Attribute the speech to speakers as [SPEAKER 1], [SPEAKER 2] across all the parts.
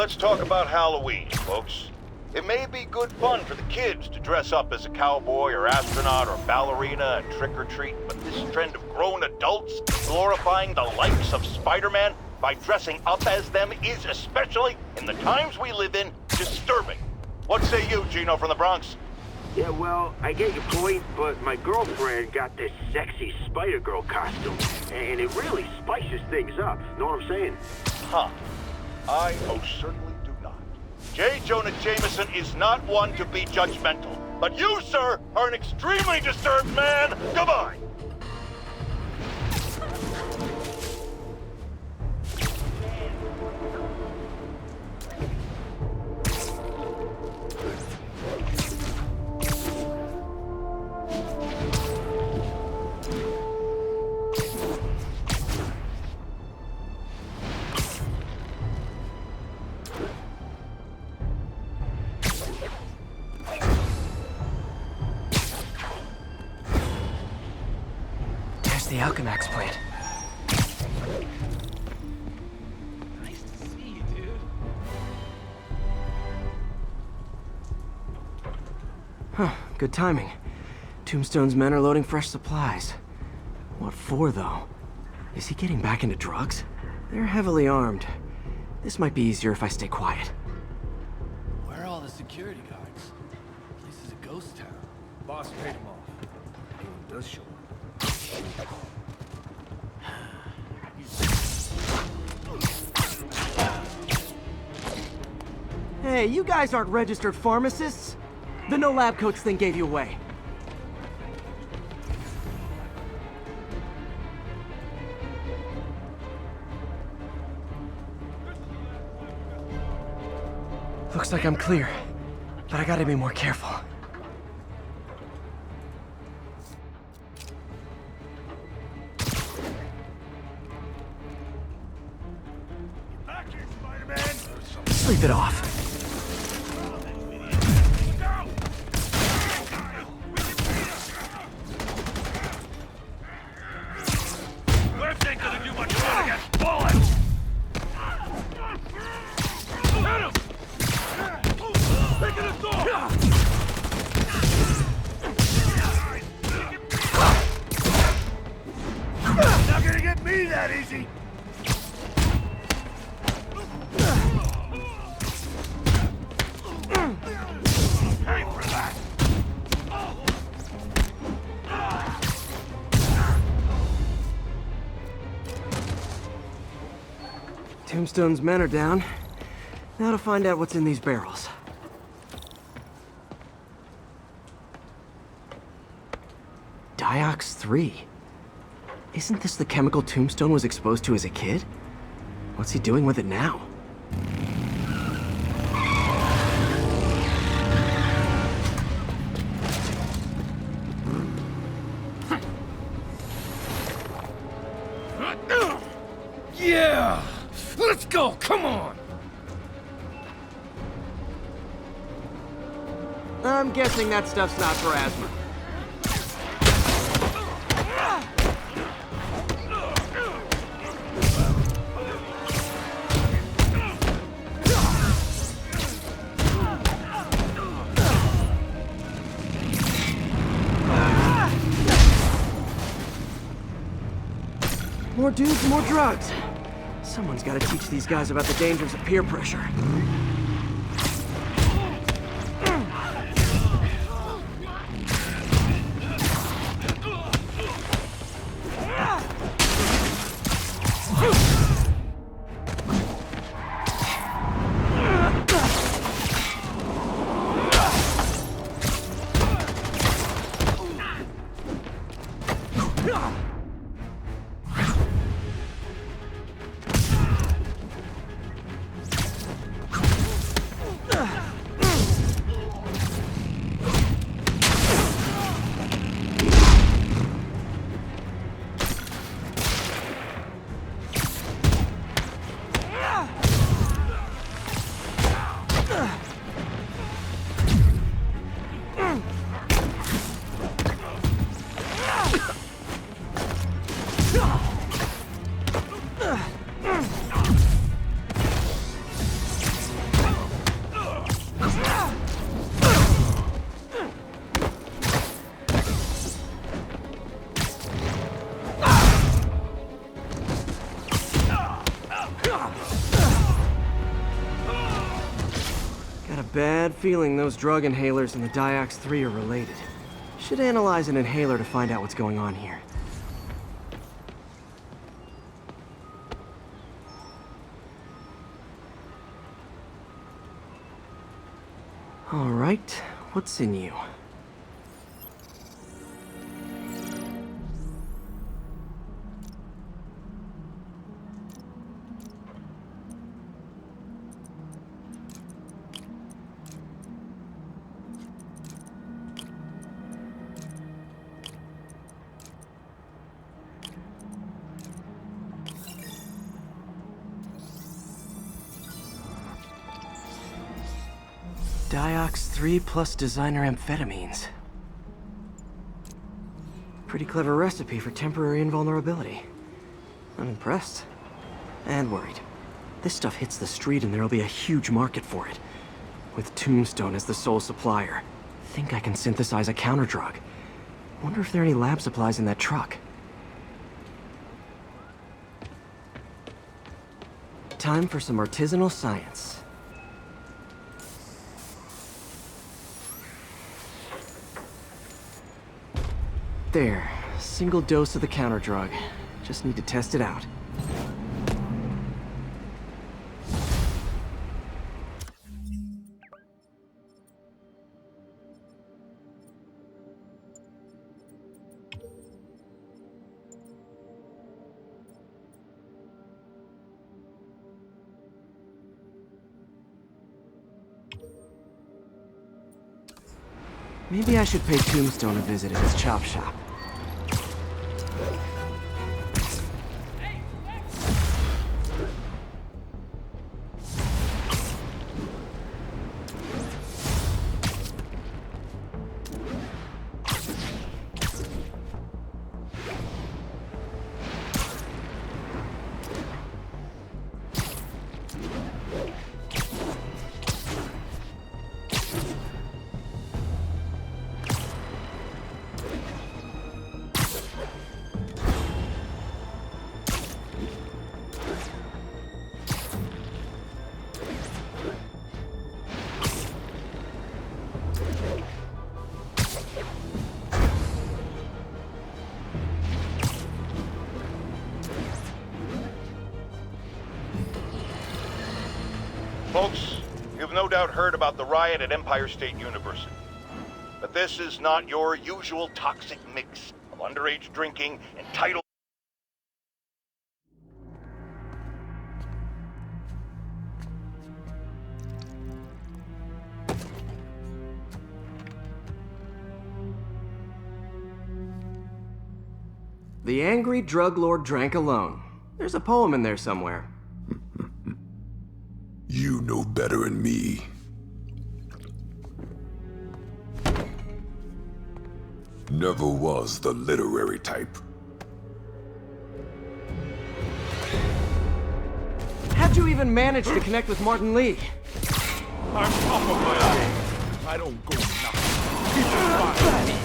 [SPEAKER 1] Let's talk about Halloween, folks. It may be good fun for the kids to dress up as a cowboy or astronaut or ballerina and trick-or-treat, but this trend of grown adults glorifying the likes of Spider-Man by dressing up as them is, especially in the times we live in, disturbing. What say you, Gino from the Bronx?
[SPEAKER 2] Yeah, well, I get your point, but my girlfriend got this sexy Spider-Girl costume, and it really spices things up, know what I'm saying?
[SPEAKER 1] Huh. I most certainly do not. J. Jonah Jameson is not one to be judgmental, but you, sir, are an extremely disturbed man. Goodbye.
[SPEAKER 3] The Alchemax plant.
[SPEAKER 4] Nice to see you, dude.
[SPEAKER 3] Huh, good timing. Tombstone's men are loading fresh supplies. What for, though? Is he getting back into drugs? They're heavily armed. This might be easier if I stay quiet.
[SPEAKER 4] Where are all the security guards? This is a ghost town. Boss paid them off. Anyone does show up.
[SPEAKER 3] Hey, you guys aren't registered pharmacists. The no lab coats thing gave you away. Looks like I'm clear, but I gotta be more careful.
[SPEAKER 2] Back here, Spider-Man!
[SPEAKER 3] Sleep it off.
[SPEAKER 2] Lift ain't gonna do much good against bullets! Hit him! Picking us off! Not gonna get me that easy! Pay for that!
[SPEAKER 3] Tombstone's men are down. Now to find out what's in these barrels. Diox 3. Isn't this the chemical Tombstone was exposed to as a kid? What's he doing with it now?
[SPEAKER 4] Yeah! Let's go! Come on!
[SPEAKER 3] I'm guessing that stuff's not for asthma. More dudes, more drugs. Someone's got to teach these guys about the dangers of peer pressure. bad feeling those drug inhalers and the Diox 3 are related. Should analyze an inhaler to find out what's going on here. All right, what's in you? Diox 3 plus designer amphetamines. Pretty clever recipe for temporary invulnerability. I'm impressed. And worried. This stuff hits the street and there'll be a huge market for it. With Tombstone as the sole supplier. Think I can synthesize a counterdrug. Wonder if there are any lab supplies in that truck. Time for some artisanal science. There, single dose of the counterdrug. Just need to test it out. Maybe I should pay Tombstone a visit at his chop shop.
[SPEAKER 1] Folks, you've no doubt heard about the riot at Empire State University. But this is not your usual toxic mix of underage drinking and title.
[SPEAKER 3] The angry drug lord drank alone. There's a poem in there somewhere.
[SPEAKER 5] You know better than me. Never was the literary type.
[SPEAKER 3] How'd you even manage to connect with Martin Lee?
[SPEAKER 5] I'm top of my game. I don't go knocking. People find me.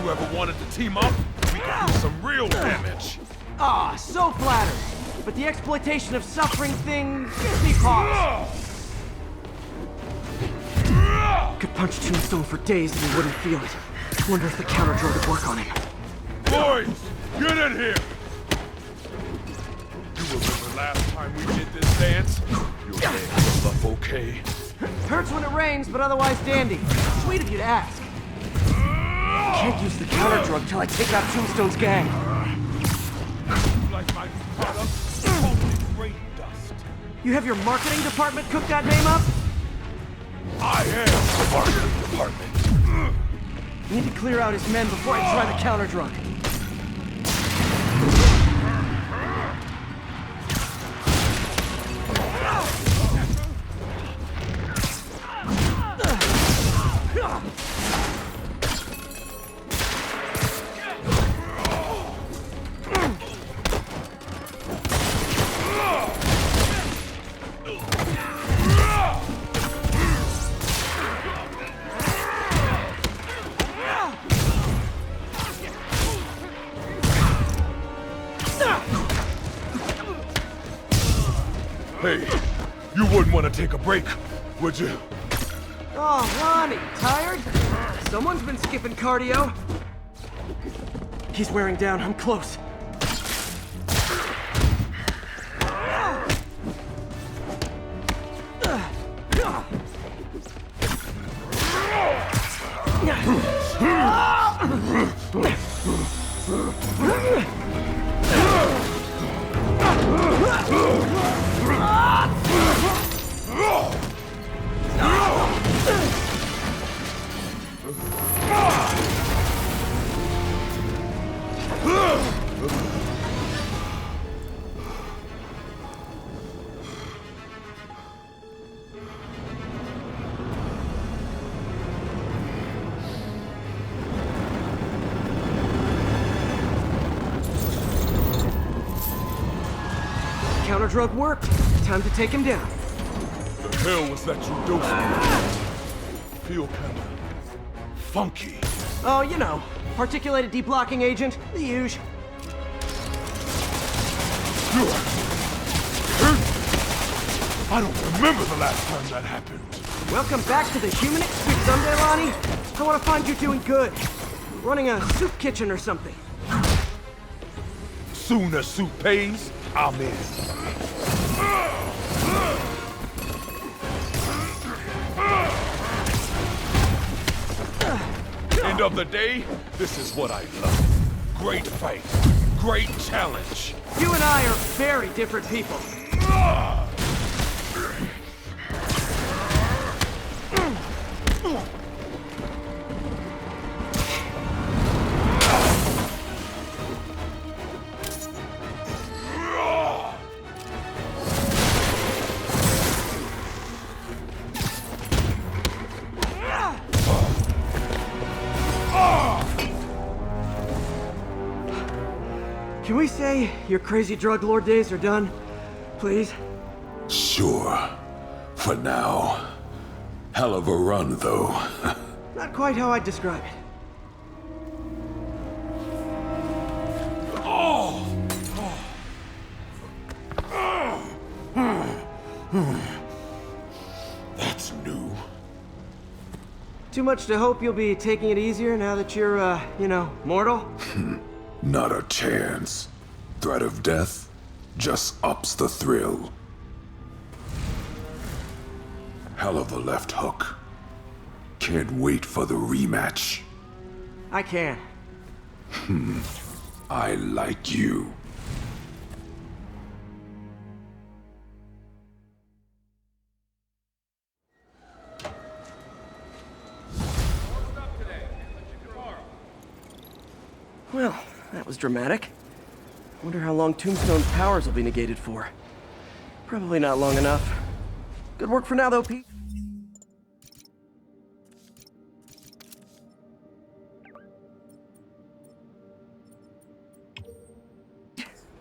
[SPEAKER 5] You ever wanted to team up? We can do some real damage.
[SPEAKER 3] Ah, so flattering. But the exploitation of suffering thing gives me pause. Could punch Tombstone for days and he wouldn't feel it. Wonder if the counter-drug would work on him.
[SPEAKER 5] Boys, get in here! You remember last time we did this dance? Your dance was up okay.
[SPEAKER 3] Hurts when it rains, but otherwise dandy. Sweet of you to ask. Can't use the counter-drug till I take out Tombstone's gang.
[SPEAKER 5] You like my product? Only great dust.
[SPEAKER 3] You have your marketing department cook that name up?
[SPEAKER 5] I am the marketing department.
[SPEAKER 3] Need to clear out his men before I try the counter-drug.
[SPEAKER 5] Hey, you wouldn't want to take a break, would you?
[SPEAKER 3] Oh, Ronnie, tired? Someone's been skipping cardio. He's wearing down. I'm close. Counter-drug work. Time to take him down.
[SPEAKER 5] The hell was that you doing? Feel kinda funky.
[SPEAKER 3] Oh, you know, particulated deblocking agent, the usual.
[SPEAKER 5] I don't remember the last time that happened.
[SPEAKER 3] Welcome back to the human experience someday, Lonnie. I want to find you doing good. Running a soup kitchen or something.
[SPEAKER 5] Soon as soup pays, I'm in. End of the day, this is what I love. Great fight, great challenge.
[SPEAKER 3] You and I are very different people. Can we say your crazy drug lord days are done? Please?
[SPEAKER 6] Sure. For now. Hell of a run, though.
[SPEAKER 3] Not quite how I'd describe it.
[SPEAKER 6] That's new.
[SPEAKER 3] Too much to hope you'll be taking it easier now that you're, you know, mortal?
[SPEAKER 6] Not a chance. Threat of death just ups the thrill. Hell of a left hook. Can't wait for the rematch.
[SPEAKER 3] I can.
[SPEAKER 6] I like you.
[SPEAKER 3] Well, that was dramatic. Wonder how long Tombstone's powers will be negated for. Probably not long enough. Good work for now, though, Pete.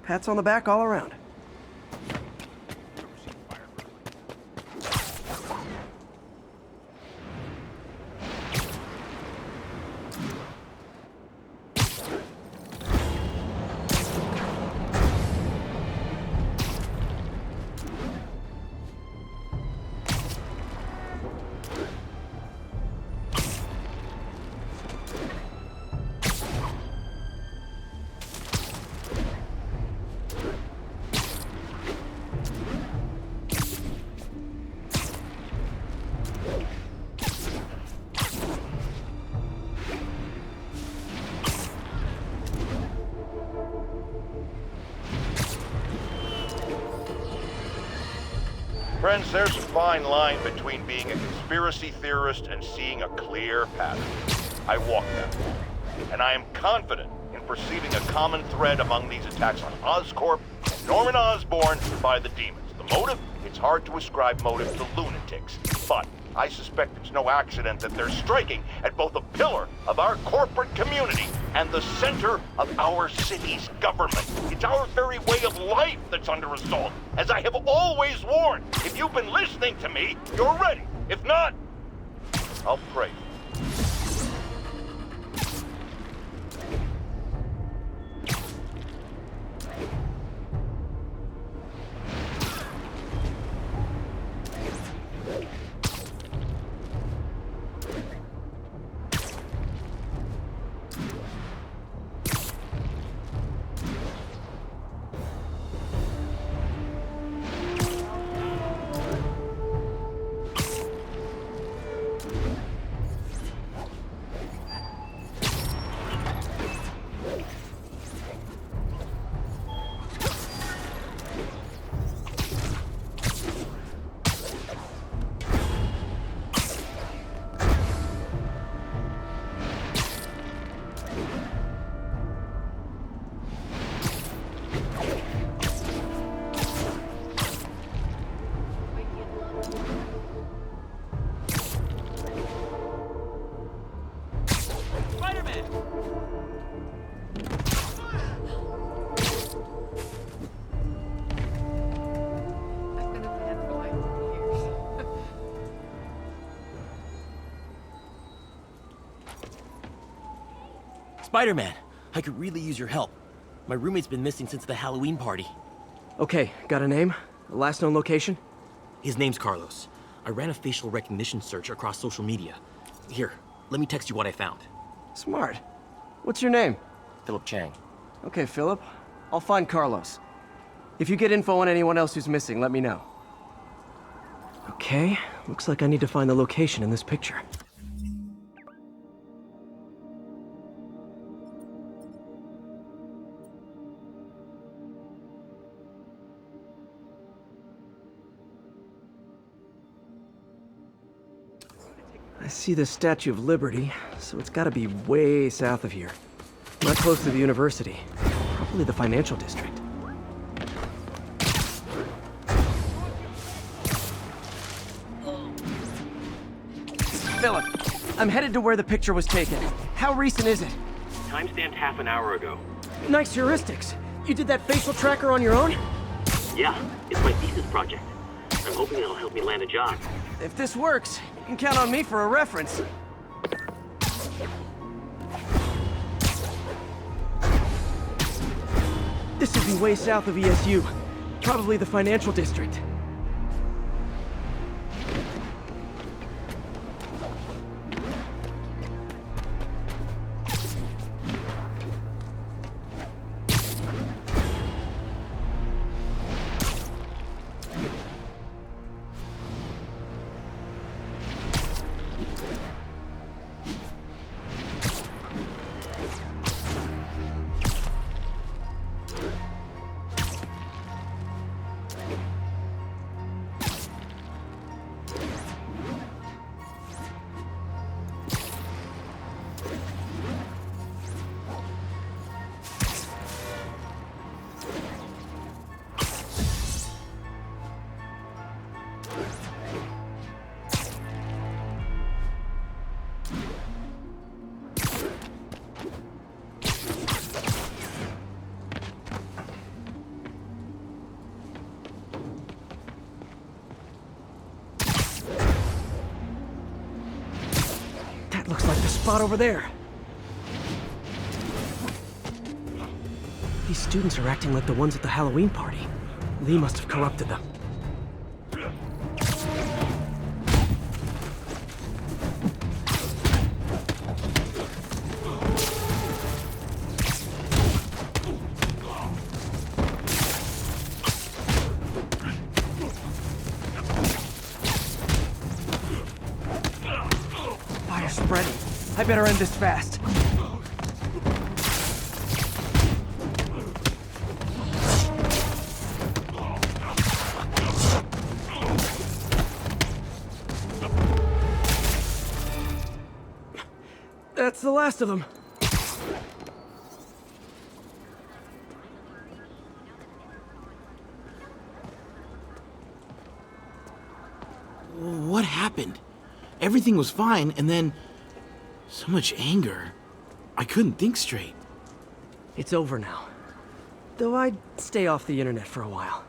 [SPEAKER 3] Pats on the back all around.
[SPEAKER 1] Friends, there's a fine line between being a conspiracy theorist and seeing a clear pattern. I walk that walk, and I am confident in perceiving a common thread among these attacks on Oscorp and Norman Osborn by the demons. The motive? It's hard to ascribe motive to lunatics, but I suspect it's no accident that they're striking at both a pillar of our corporate community and the center of our city's government. It's our very way of life that's under assault. As I have always warned, if you've been listening to me, you're ready. If not, I'll pray.
[SPEAKER 7] it.
[SPEAKER 8] I've been a fan for like years.
[SPEAKER 7] Spider-Man, I could really use your help. My roommate's been missing since the Halloween party.
[SPEAKER 3] Okay, got a name? A last known location?
[SPEAKER 7] His name's Carlos. I ran a facial recognition search across social media. Here, let me text you what I found.
[SPEAKER 3] Smart. What's your name?
[SPEAKER 7] Philip Chang.
[SPEAKER 3] Okay, Philip. I'll find Carlos. If you get info on anyone else who's missing, let me know. Okay, looks like I need to find the location in this picture. I see the Statue of Liberty, so it's gotta be way south of here. Not close to the university. Probably the financial district. Philip, I'm headed to where the picture was taken. How recent is it?
[SPEAKER 2] Timestamped half an hour ago.
[SPEAKER 3] Nice heuristics. You did that facial tracker on your own?
[SPEAKER 2] Yeah, it's my thesis project. I'm hoping it'll help me land a job.
[SPEAKER 3] If this works, you can count on me for a reference. This would be way south of ESU. Probably the financial district. That looks like the spot over there. These students are acting like the ones at the Halloween party. Lee must have corrupted them. Fire's spreading. I better end this fast. That's the last of them.
[SPEAKER 9] What happened? Everything was fine, and then so much anger. I couldn't think straight.
[SPEAKER 3] It's over now. Though I'd stay off the internet for a while.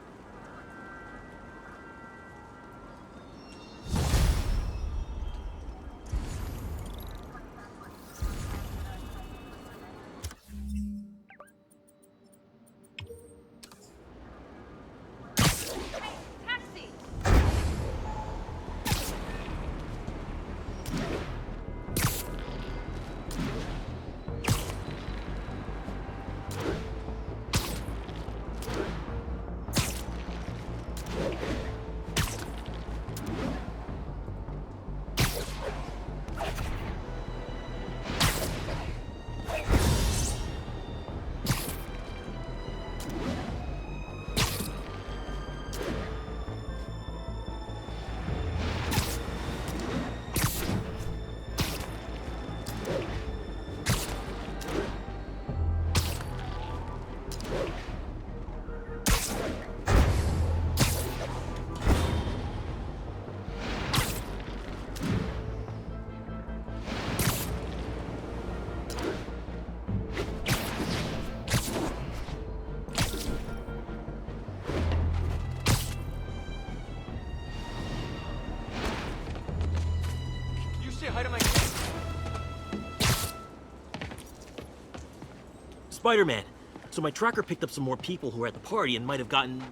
[SPEAKER 7] Spider-Man. So my tracker picked up some more people who were at the party and might have gotten,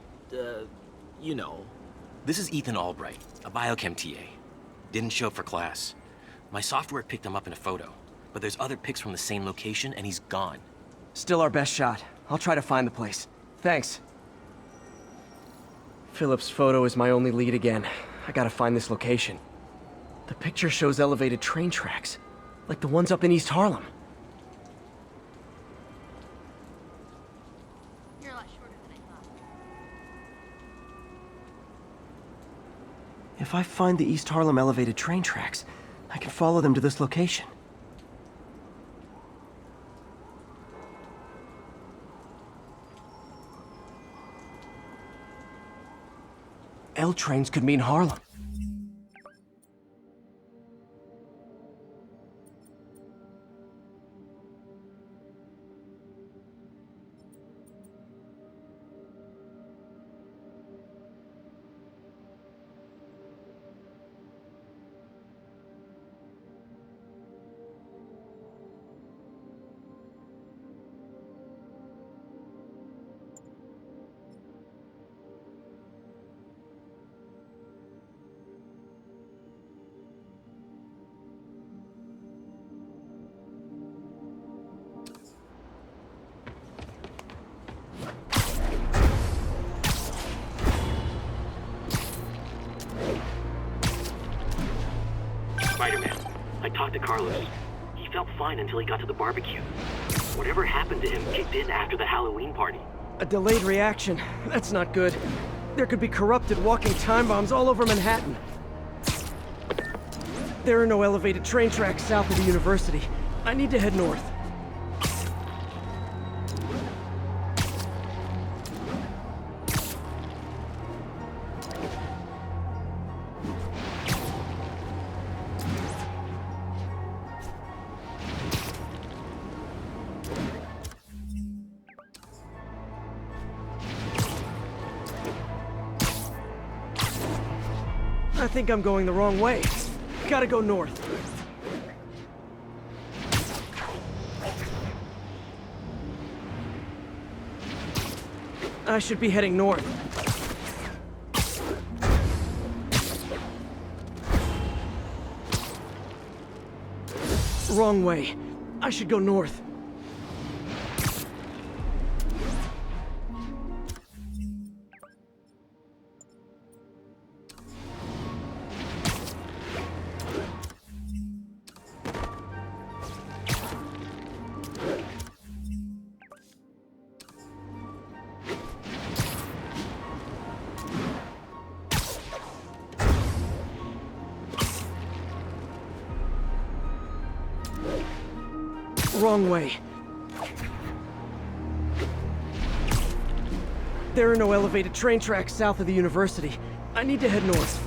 [SPEAKER 7] you know.
[SPEAKER 10] This is Ethan Albright, a biochem TA. Didn't show up for class. My software picked him up in a photo, but there's other pics from the same location and he's gone.
[SPEAKER 3] Still our best shot. I'll try to find the place. Thanks. Philip's photo is my only lead again. I gotta find this location. The picture shows elevated train tracks, like the ones up in East Harlem.
[SPEAKER 8] You're a lot shorter than I thought.
[SPEAKER 3] If I find the East Harlem elevated train tracks, I can follow them to this location. L trains could mean Harlem.
[SPEAKER 2] Spider-Man, I talked to Carlos. He felt fine until he got to the barbecue. Whatever happened to him kicked in after the Halloween party.
[SPEAKER 3] A delayed reaction. That's not good. There could be corrupted walking time bombs all over Manhattan. There are no elevated train tracks south of the university. I need to head north. I think I'm going the wrong way. Gotta go north. I should be heading north. Wrong way. I should go north. Wrong way. There are no elevated train tracks south of the university. I need to head north.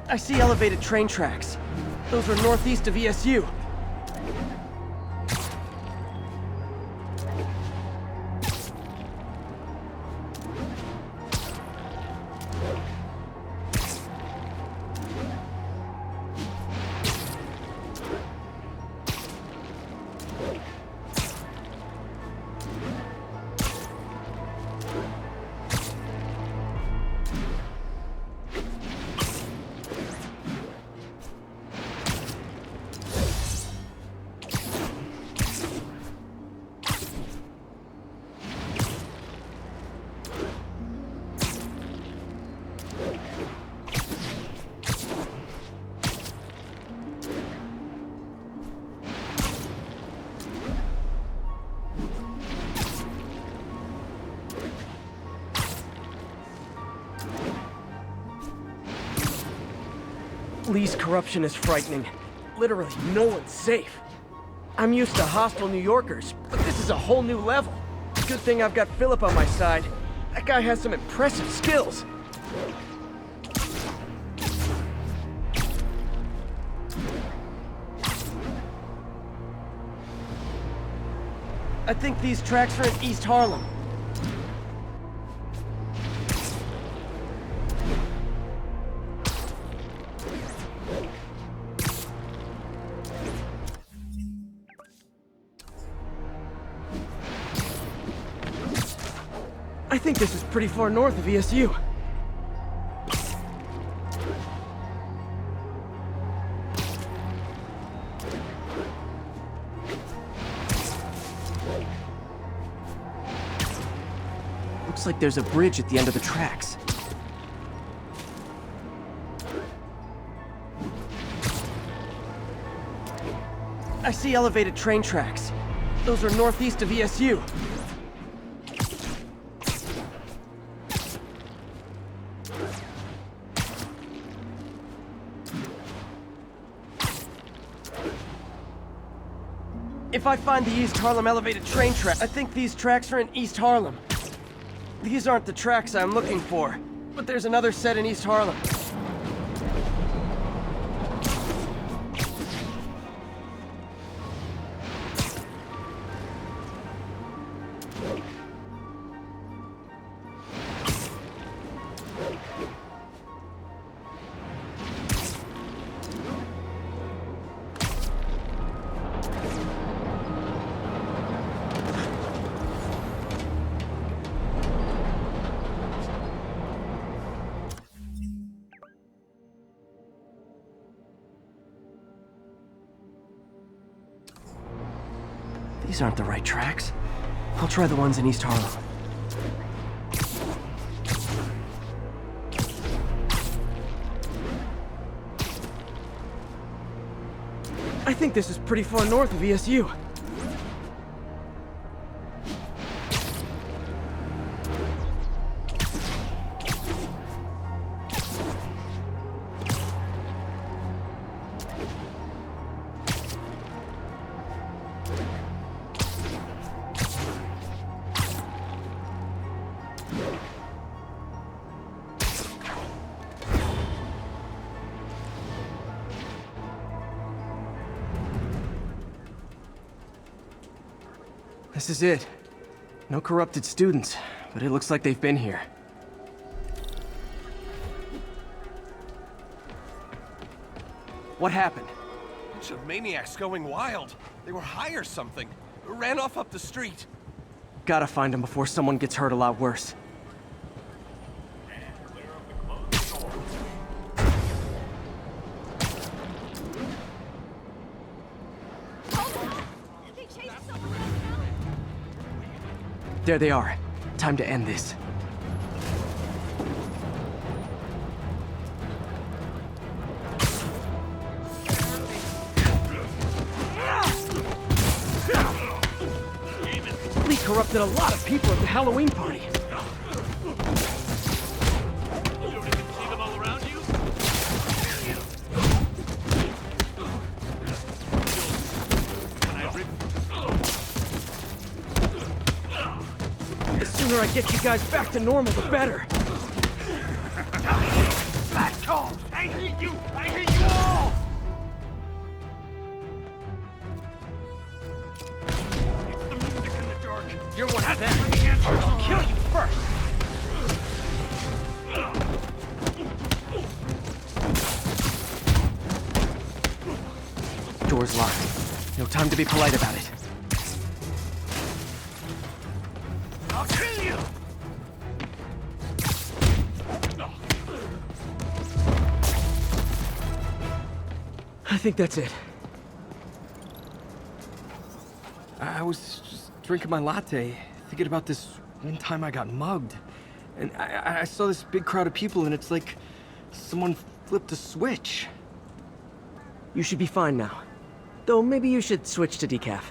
[SPEAKER 3] I see elevated train tracks. Those are northeast of ESU. Lee's corruption is frightening. Literally, no one's safe. I'm used to hostile New Yorkers, but this is a whole new level. Good thing I've got Philip on my side. That guy has some impressive skills. I think these tracks are in East Harlem. I think this is pretty far north of ESU. Looks like there's a bridge at the end of the tracks. I see elevated train tracks. Those are northeast of ESU. If I find the East Harlem elevated train track, I think these tracks are in East Harlem. These aren't the tracks I'm looking for, but there's another set in East Harlem. These aren't the right tracks. I'll try the ones in East Harlem. I think this is pretty far north of ESU. This is it. No corrupted students, but it looks like they've been here. What happened?
[SPEAKER 11] Bunch of maniacs going wild. They were high or something. Ran off up the street.
[SPEAKER 3] Gotta find them before someone gets hurt a lot worse. There they are. Time to end this. Lee corrupted a lot of people at the Halloween party.
[SPEAKER 2] You don't even see them all around you?
[SPEAKER 3] The sooner I get you guys back to normal, the better.
[SPEAKER 2] Back off! I hate you!
[SPEAKER 11] I hate you all! It's the music in the dark. You're one of them. I'll kill you first.
[SPEAKER 3] Door's locked. No time to be polite about it.
[SPEAKER 11] I'll kill you!
[SPEAKER 3] I think that's it.
[SPEAKER 4] I was just drinking my latte, thinking about this one time I got mugged. And I saw this big crowd of people, and it's like someone flipped a switch.
[SPEAKER 3] You should be fine now. Though maybe you should switch to decaf.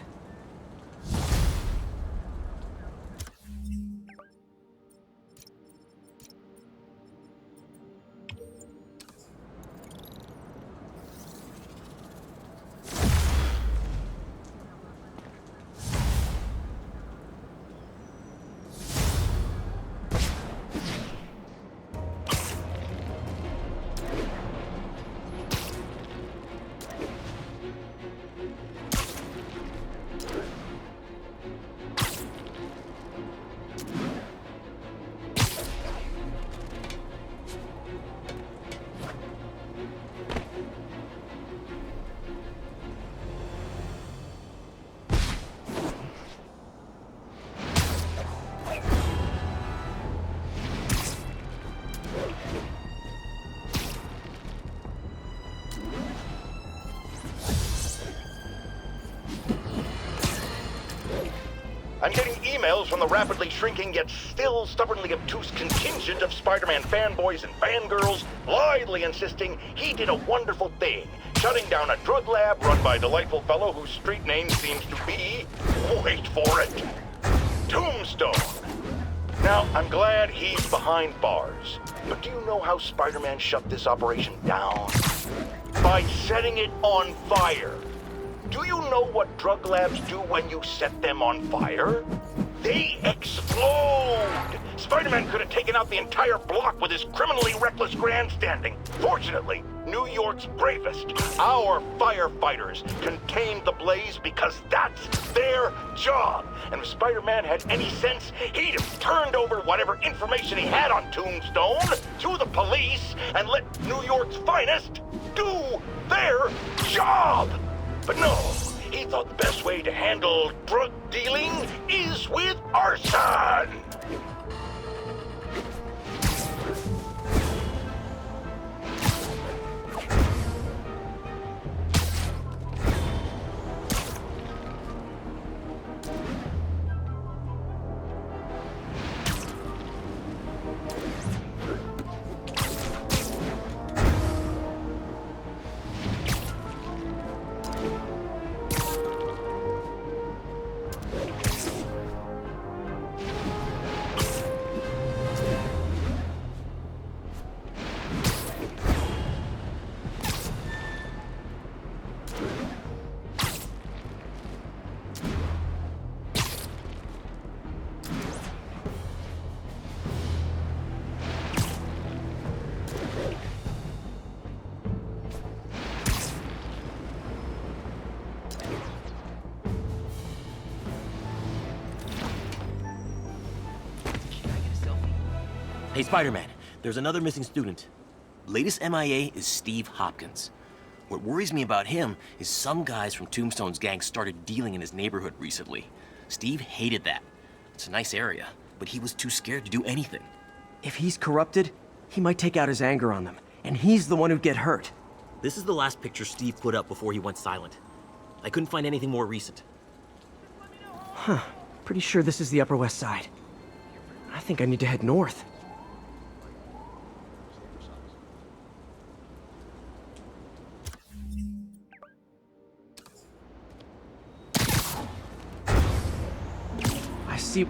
[SPEAKER 1] I'm getting emails from the rapidly shrinking yet still stubbornly obtuse contingent of Spider-Man fanboys and fangirls blithely insisting he did a wonderful thing, shutting down a drug lab run by a delightful fellow whose street name seems to be, wait for it, Tombstone. Now, I'm glad he's behind bars, but do you know how Spider-Man shut this operation down? By setting it on fire. Do you know what drug labs do when you set them on fire? They explode! Spider-Man could have taken out the entire block with his criminally reckless grandstanding. Fortunately, New York's bravest, our firefighters, contained the blaze because that's their job. And if Spider-Man had any sense, he'd have turned over whatever information he had on Tombstone to the police and let New York's finest do their job. But no, he thought the best way to handle drug dealing is with arson!
[SPEAKER 10] Hey, Spider-Man, there's another missing student. Latest MIA is Steve Hopkins. What worries me about him is some guys from Tombstone's gang started dealing in his neighborhood recently. Steve hated that. It's a nice area, but he was too scared to do anything.
[SPEAKER 3] If he's corrupted, he might take out his anger on them, and he's the one who'd get hurt.
[SPEAKER 7] This is the last picture Steve put up before he went silent. I couldn't find anything more recent.
[SPEAKER 3] Huh. Pretty sure this is the Upper West Side. I think I need to head north. I see...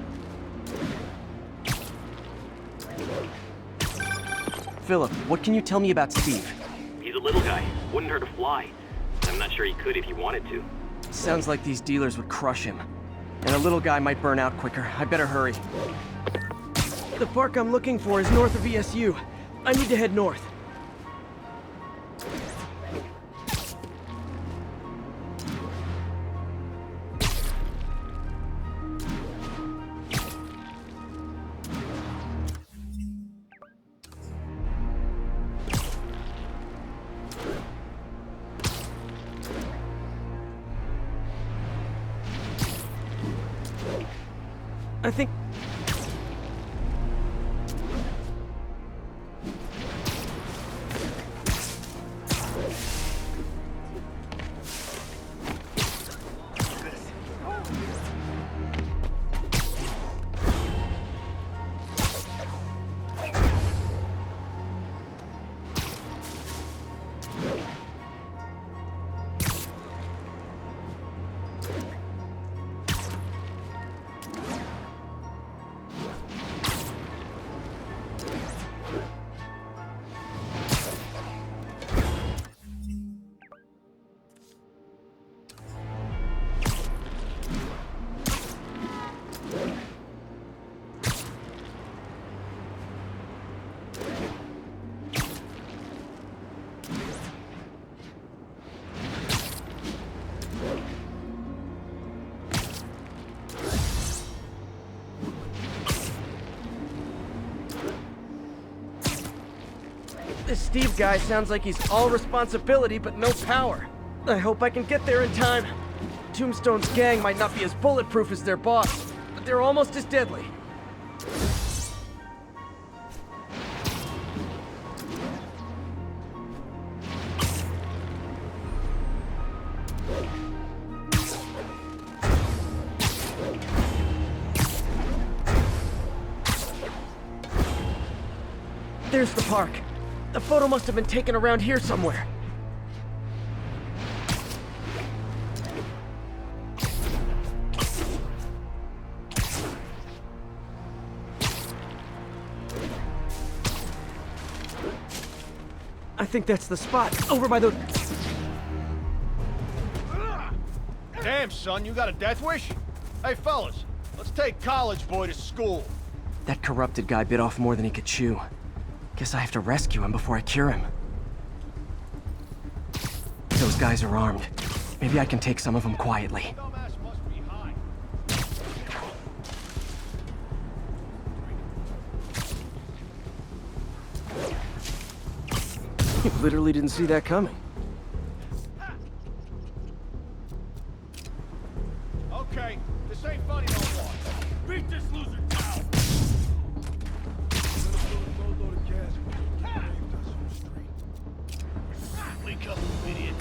[SPEAKER 3] Philip, what can you tell me about Steve?
[SPEAKER 10] He's a little guy. Wouldn't hurt to fly. I'm not sure he could if he wanted to.
[SPEAKER 3] Sounds like these dealers would crush him. And a little guy might burn out quicker. I better hurry. The park I'm looking for is north of ESU. I need to head north. I think... This Steve guy sounds like he's all responsibility but no power. I hope I can get there in time. Tombstone's gang might not be as bulletproof as their boss, but they're almost as deadly. There's the park. The photo must have been taken around here somewhere. I think that's the spot, over by the...
[SPEAKER 12] Damn, son, you got a death wish? Hey, fellas, let's take college boy to school.
[SPEAKER 3] That corrupted guy bit off more than he could chew. Guess I have to rescue him before I cure him. Those guys are armed. Maybe I can take some of them quietly. You literally didn't see that coming.
[SPEAKER 12] Okay, this ain't funny no more. Beat this loser down! Wake up, idiot.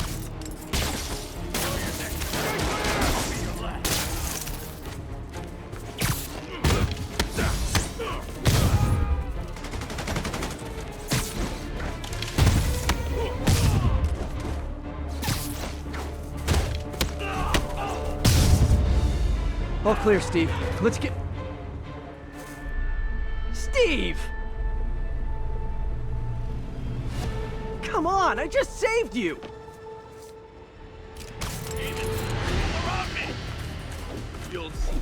[SPEAKER 3] All clear, Steve. Let's get... Steve! Come on, I just saved you!
[SPEAKER 12] You'll see.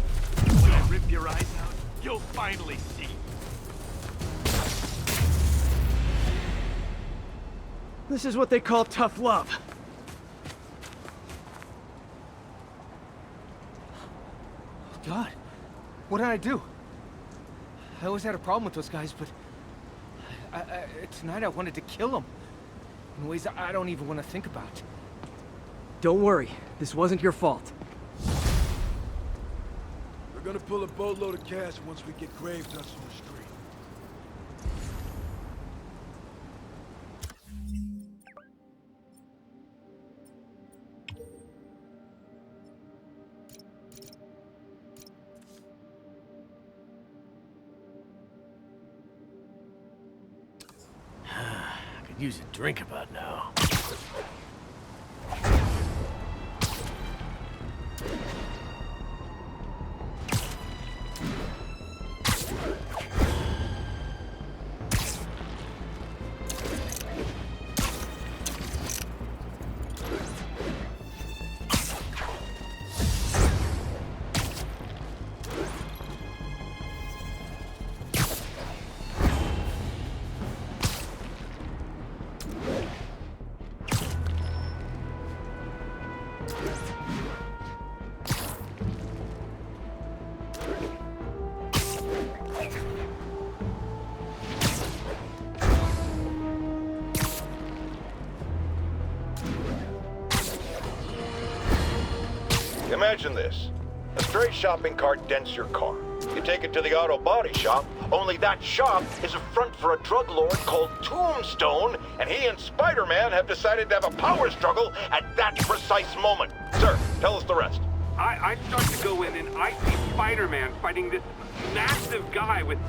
[SPEAKER 12] When I rip your eyes out, you'll finally see.
[SPEAKER 3] This is what they call tough love.
[SPEAKER 4] God, what did I do? I always had a problem with those guys, but tonight I wanted to kill them in ways I don't even want to think about.
[SPEAKER 3] Don't worry, this wasn't your fault.
[SPEAKER 5] We're gonna pull a boatload of cash once we get grave dust on the street.
[SPEAKER 12] Could use a drink about now.
[SPEAKER 1] Imagine this. A stray shopping cart dents your car. You take it to the auto body shop, only that shop is a front for a drug lord called Tombstone, and he and Spider-Man have decided to have a power struggle at that precise moment. Sir, tell us the rest.
[SPEAKER 2] I start to go in and I see Spider-Man fighting this massive guy with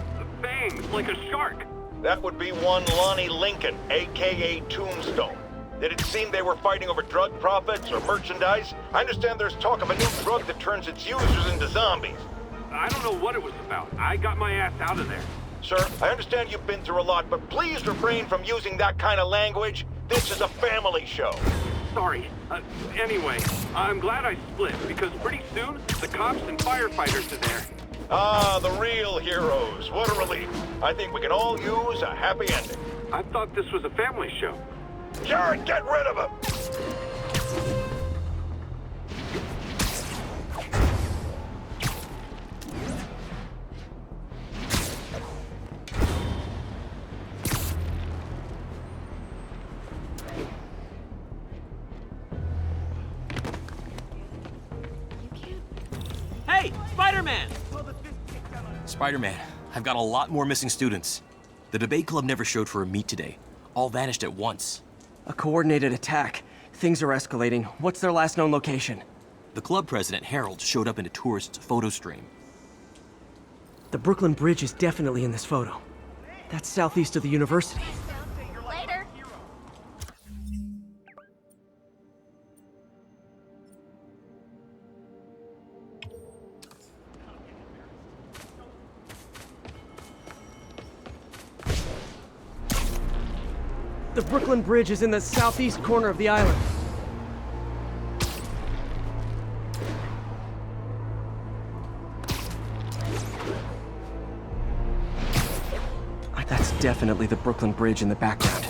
[SPEAKER 2] fangs like a shark.
[SPEAKER 1] That would be one Lonnie Lincoln, a.k.a. Tombstone. Did it seem they were fighting over drug profits or merchandise? I understand there's talk of a new drug that turns its users into zombies.
[SPEAKER 2] I don't know what it was about. I got my ass out of there.
[SPEAKER 1] Sir, I understand you've been through a lot, but please refrain from using that kind of language. This is a family show.
[SPEAKER 2] Sorry. Anyway, I'm glad I split, because pretty soon, the cops and firefighters are there.
[SPEAKER 1] Ah, the real heroes. What a relief. I think we can all use a happy ending.
[SPEAKER 2] I thought this was a family show.
[SPEAKER 1] Jared, get rid of him!
[SPEAKER 10] Hey, Spider-Man! Spider-Man, I've got a lot more missing students. The debate club never showed for a meet today. All vanished at once.
[SPEAKER 3] A coordinated attack. Things are escalating. What's their last known location?
[SPEAKER 10] The club president, Harold, showed up in a tourist's photo stream.
[SPEAKER 3] The Brooklyn Bridge is definitely in this photo. That's southeast of the university.
[SPEAKER 8] Later.
[SPEAKER 3] The Brooklyn Bridge is in the southeast corner of the island. That's definitely the Brooklyn Bridge in the background.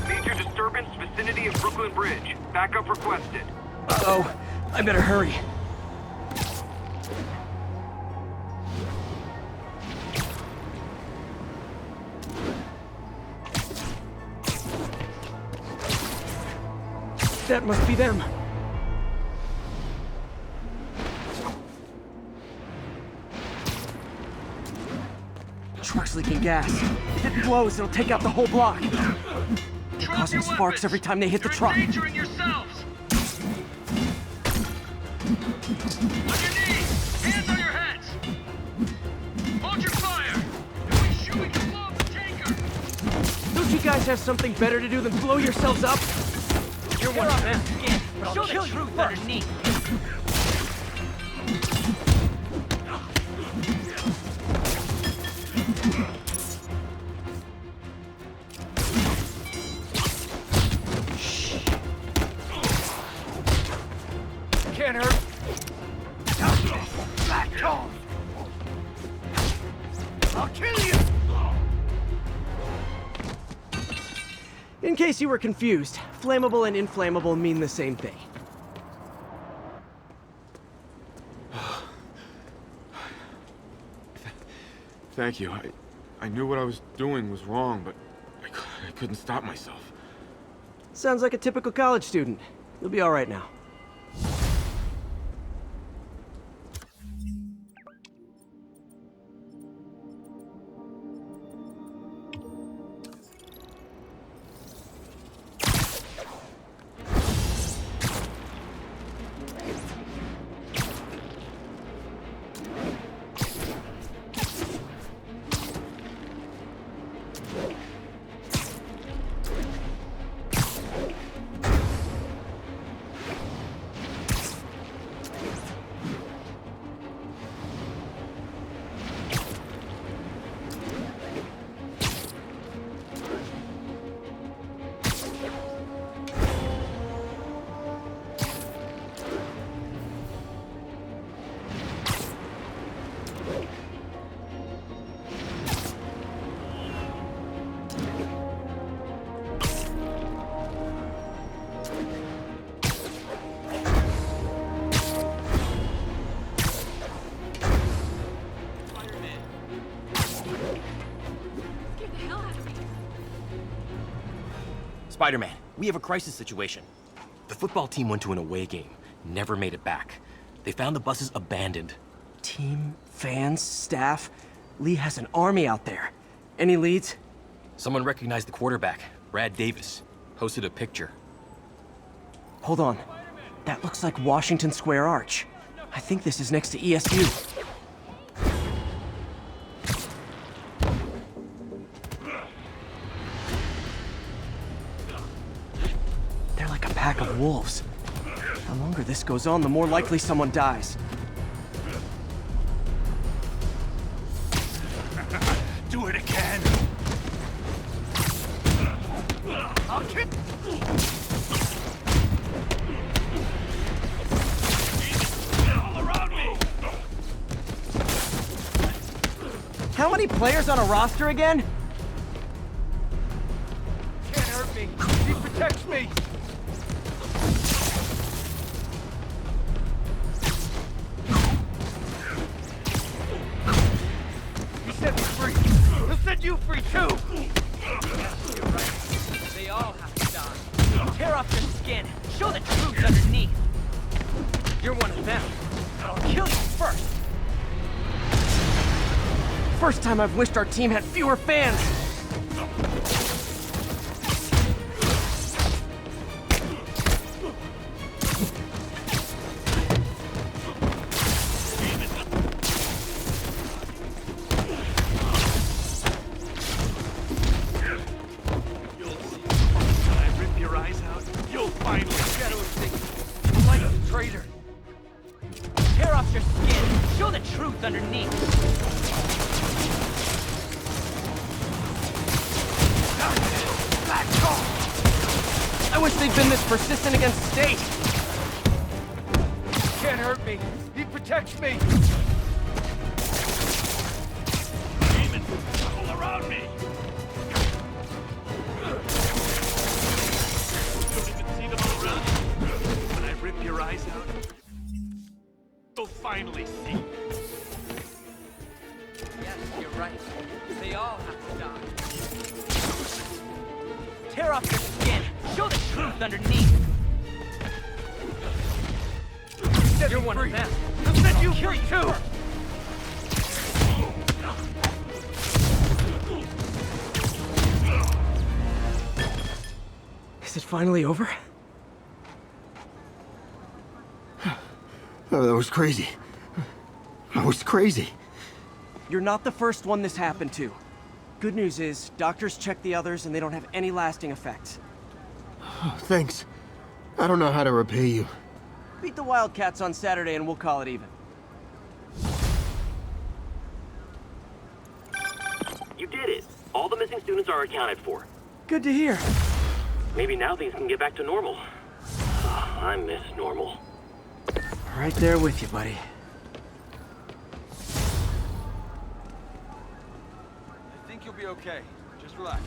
[SPEAKER 2] Major disturbance, vicinity of Brooklyn Bridge. Backup requested.
[SPEAKER 3] Uh-oh. I better hurry. That must be them. Truck's leaking gas. If it blows, it'll take out the whole block. They're causing sparks every time they hit the truck.
[SPEAKER 13] Endangering yourselves. On your knees, hands on your heads. Hold your fire. We shoot, we can blow up the tanker.
[SPEAKER 3] Don't you guys have something better to do than blow yourselves up?
[SPEAKER 13] You're one of them. Yeah, but I'll kill you underneath.
[SPEAKER 12] Can't hurt. I'll kill you!
[SPEAKER 3] In case you were confused, flammable and inflammable mean the same thing.
[SPEAKER 5] Thank you. I knew what I was doing was wrong, but I couldn't stop myself.
[SPEAKER 3] Sounds like a typical college student. You'll be all right now.
[SPEAKER 10] Spider-Man, we have a crisis situation. The football team went to an away game, never made it back. They found the buses abandoned.
[SPEAKER 3] Team, fans, staff. Lee has an army out there. Any leads?
[SPEAKER 10] Someone recognized the quarterback, Brad Davis. Posted a picture.
[SPEAKER 3] Hold on. That looks like Washington Square Arch. I think this is next to ESU. They're like a pack of wolves. The longer this goes on, the more likely someone dies.
[SPEAKER 5] Do it again.
[SPEAKER 13] I'll kill. All around me.
[SPEAKER 3] How many players on a roster again?
[SPEAKER 12] Can't hurt me. He protects me. He set me free. He'll set you free too.
[SPEAKER 13] Yes, you're right. They all have to die. Tear off your skin. Show the truth underneath. You're one of them. I'll kill you first.
[SPEAKER 3] First time I've wished our team had fewer fans.
[SPEAKER 13] Tear off your skin. Show the truth underneath.
[SPEAKER 3] I wish they'd been this persistent against State.
[SPEAKER 12] Can't hurt me. He protects me.
[SPEAKER 13] Demons all around me. Don't even see them all around you. When I rip your eyes out, you'll finally see. Yes, you're right. They all have to die. Tear off your skin. Show the truth underneath. You're one of them.
[SPEAKER 12] He'll set you free too.
[SPEAKER 3] Is it finally over?
[SPEAKER 4] Oh, that was crazy. That was crazy.
[SPEAKER 3] You're not the first one this happened to. Good news is, doctors checked the others and they don't have any lasting effects.
[SPEAKER 4] Oh, thanks. I don't know how to repay you.
[SPEAKER 3] Beat the Wildcats on Saturday and we'll call it even.
[SPEAKER 2] You did it. All the missing students are accounted for.
[SPEAKER 3] Good to hear.
[SPEAKER 2] Maybe now things can get back to normal. I miss normal.
[SPEAKER 3] Right there with you, buddy.
[SPEAKER 12] I think you'll be okay. Just relax.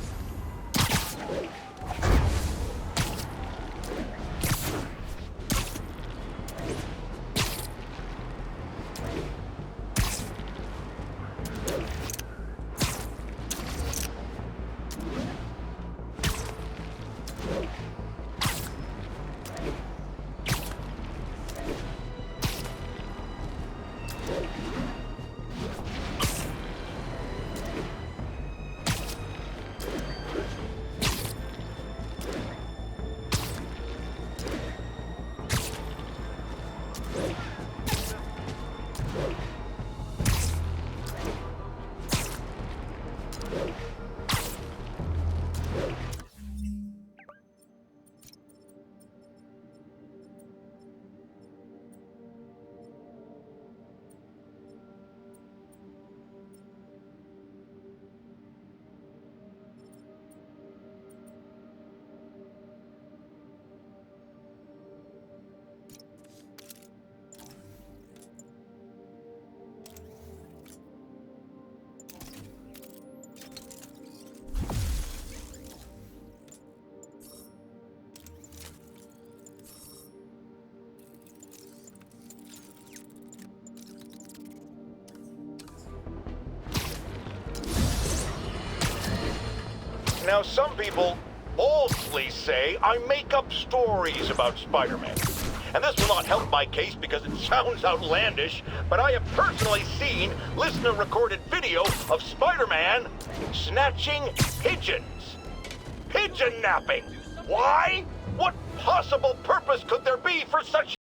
[SPEAKER 1] Now, some people falsely say I make up stories about Spider-Man. And this will not help my case because it sounds outlandish, but I have personally seen listener-recorded video of Spider-Man snatching pigeons. Pigeon napping. Why? What possible purpose could there be for such